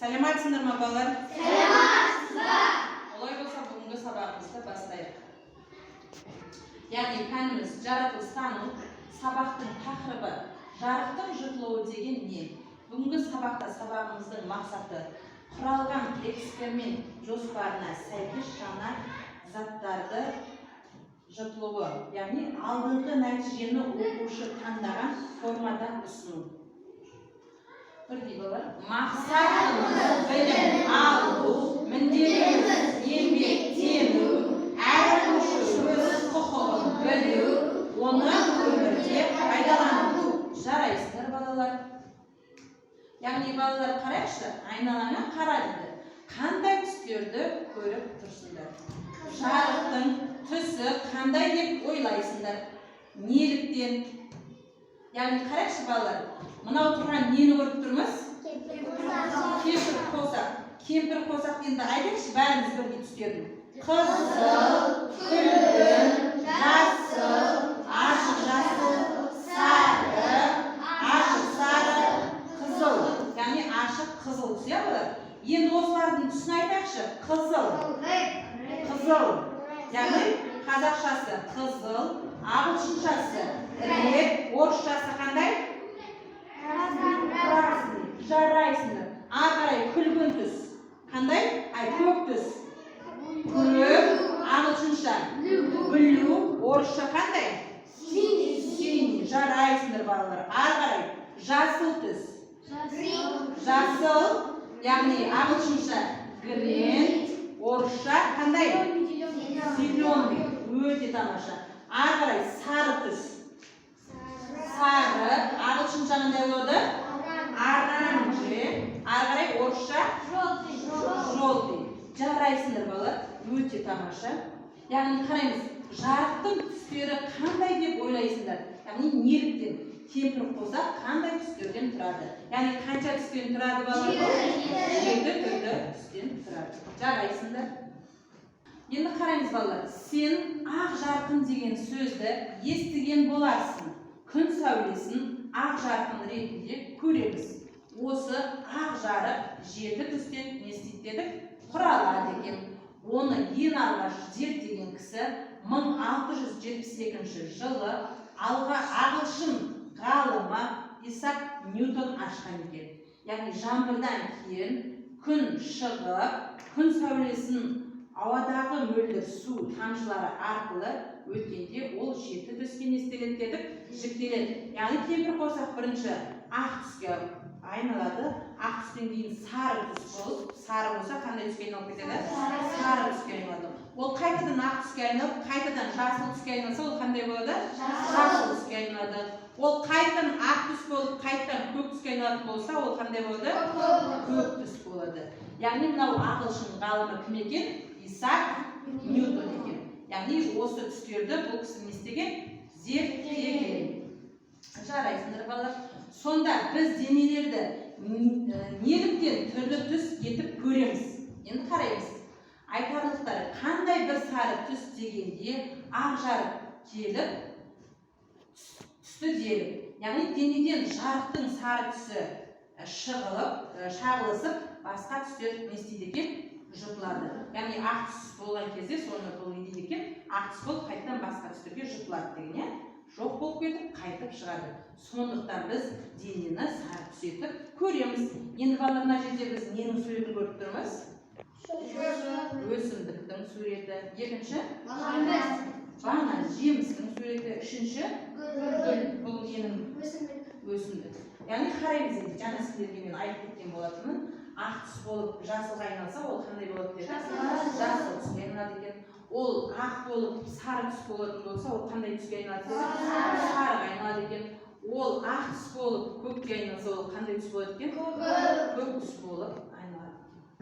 Сәлематсыңдар ма балалар? Сәлематсыздар. Олай болса бүгінгі сабағымызды бастайық. Яғни пәніміз жаратылыстану, сабақтың тақырыбы жарықтың жұтылуы деген не? Бүгінгі сабақта сабағымыздың мақсаты құралған эксперимент жоспарына сәйкес жаңа заттарды жұтылуы, яғни алдыңғы нәтижені оқушы таңдаған формада ұсыну. Бірдей балалар, мақсатымыз білім алу, міндетіміз еңбектену, әр оқушы өз құқығын білу, оны өмірде пайдалану. Жарайсыздар балалар. Яғни балалар қарайықшы, айналаңа қара дейді. Қандай түстерді көріп тұрсыңдар? Жарықтың түсі қандай деп ойлайсыңдар? Неліктен? Яғни қарайықшы балалар, мынау тұрған нені көріп тұрмыз? Кемпір қосақ. Кемпір қосақ енді айтайықшы бәріміз бірге түстерін. Қызыл, күлгін, жасыл, ашық жасыл, сары, ашық сары, қызыл. Яғни ашық қызыл түс, иә балалар? Енді осылардың түсін айтайықшы. Қызыл. Қызыл. Яғни қазақшасы қызыл, ағылшыншасы рет, орысшасы қандай? Красный. Жарайсыңдар. Ары күлгін түс. Қандай? Көк түс. Көк, ағылшынша. Blue, орысша қандай? Синий. Жарайсыңдар балалар. Ары қарай жасыл түс. Жасыл, яғни ағылшынша green, орысша қандай? Зеленый. Өте тамаша. Ары қарай сары түс. Сары, ағылшынша қандай болады? Оранжи. Ары қарай орысша желтый. Жарайсыңдар балалар. Өте тамаша. Яғни қараймыз, жарықтың түстері қандай деп ойлайсыңдар? Яғни неліктен? Кемпір қосақ қандай түстерден тұрады? Яғни қанша түстен тұрады балалар? 7 түрлі түстен тұрады. Жарайсыңдар. Енді қараймыз балалар, сен ақ жарқын деген сөзді естіген боларсың. Күн сәулесін ақ жарқын ретінде көреміз. Осы ақ жарық 7 түстен не істейді дедік? Құралады екен. Оны ең алғаш зерттеген кісі 1672 жылы ағылшын ғалымы Исаак Ньютон ашқан екен. Яғни жаңбырдан кейін күн шығып, күн сәулесін ауадағы мөлдір су тамшылары арқылы өткенде ол 7 түске не істеледі дедік? Жіктеледі. Яғни кемпір қосақ бірінші ақ түске айналады, ақ түстен кейін сары түс болып, сары болса қандай түске айналып кетеді? Сары түске айналады. Ол қайтадан ақ түске айналып, қайтадан жасыл түске айналса, ол қандай болады? Жасыл түске айналады. Ол қайтадан ақ түс болып, қайтадан көк түске айналатын болса, ол қандай болады? Көк түс болады. Яғни мынау ағылшын ғалымы кім екен? Исаак Ньютон екен. Яғни осы түстерді бұл кісі не істеген? Зерттеген. Жарайсыңдар балалар. Сонда біз денелерді неліктен түрлі түс етіп көреміз? Енді қараймыз. Айтарлықтары қандай бір сары түс дегенде ақ жарық келіп түсті делік. Яғни денеден жарықтың сары түсі шағылысып, басқа түстер не істейді екен? Жұтылады. Яғни ақ түс болған кезде соны бұл не дейді екен? Ақ түс болып қайтадан басқа түстерге жұтылады деген, жоқ болып кетіп, қайтып шығады. Сондықтан біз денені сары түс етіп көреміз. Енді балалар, мына жерде біз ненің суретін көріп тұрмыз? Өсімдіктің суреті. Екінші? Бана, жемістің суреті. Үшінші? Гүл. Бұл ненің? Өсімдік. Яғни қараймыз енді, жаңа сіздерге мен айтып кеткен болатынмын. Ақ түс болып жасылға айналса, ол қандай болады деді? Жасыл түске айналады екен. Ол ақ болып сары түс болатын болса, ол қандай түске айналады деді? Сарыға айналады екен. Ол ақ түс болып көкке айналса, ол қандай түс болады екен? Көк түс болып айналады.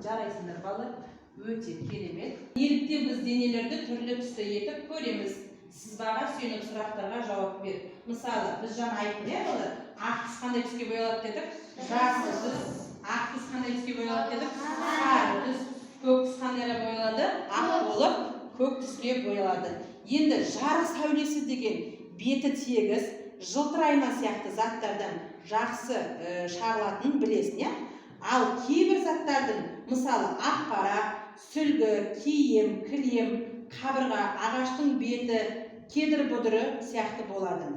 Жарайсыңдар балалар, өте керемет. Неліктен біз денелерді түрлі түсті етіп көреміз? Сызбаға сүйеніп сұрақтарға жауап бер. Мысалы, біз жаңа айттық, балалар, ақ түс қандай түске боялады дедік? Жасыл түс. Ақ түс қандай түске боялады дедік? Сары түс. Көк түс қандайға боялады? Ақ болып көк түске боялады. Енді жарық сәулесі деген беті тегіс, жылтыр айна сияқты заттардан жақсы шағылатынын білесің, иә? Ал кейбір заттардың, мысалы ақпара, сүлгі, киім, кілем, қабырға, ағаштың беті, кедір бұдыры сияқты болады.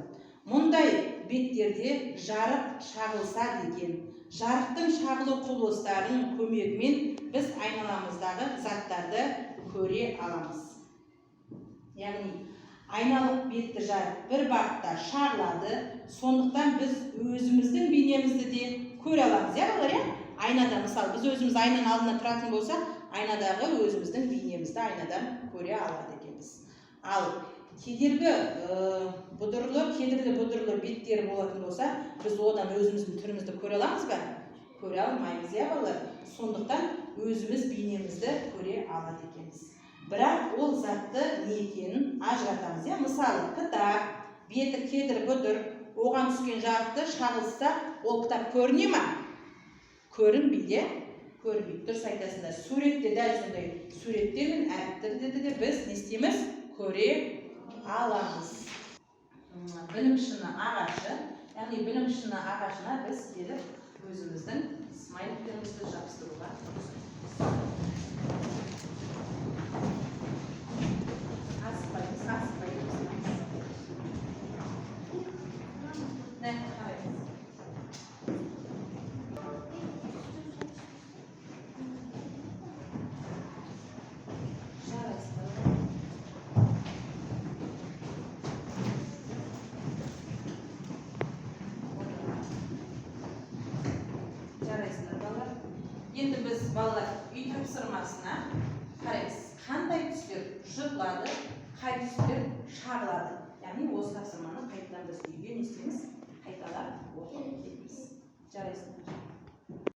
Мұндай беттерде жарық шағылса деген, жарықтың шағылу құбылыстарының көмегімен біз айналамыздағы заттарды көре аламыз. Яғни айналық бетті жарық бір бағытта шағылады, сондықтан біз өзіміздің бейнемізді де көре аламыз. Айнада, мысалы, біз өзіміз айнаның алдына тұратын болса, айнадағы өзіміздің бейнемізді айнадан көре алады екенбіз. Ал кедірлі бұдырлы беттері болатын болса, біз одан өзіміздің түрімізді көре аламыз ба? Көре алмаймыз, балалар. Сондықтан өзіміз бейнемізді көре алады екенбіз. Бірақ ол затты не екенін ажыратамыз. Мысалы, кітап, беті кедір бұдыр, оған түскен жарықты шағылса, ол кітап көріне ме? Көрінбейді, көрінбейді. Дұрыс айтасыңдар. Суретте дәл сондай суреттер мен әріптерді де біз не істейміз? Көре аламыз. Білім шыны ағашы, яғни білім шыны ағашына біз келіп өзіміздің смайликтерімізді жабыстыруға Енді біз балалар үй тапсырмасына қараймыз, қандай түстер жыртылады, қай түстер шағылады. Яғни осы тапсырманы қайтадан біз үйге не істейміз? Қайталап оқып кетеміз. Жарайсыңдар.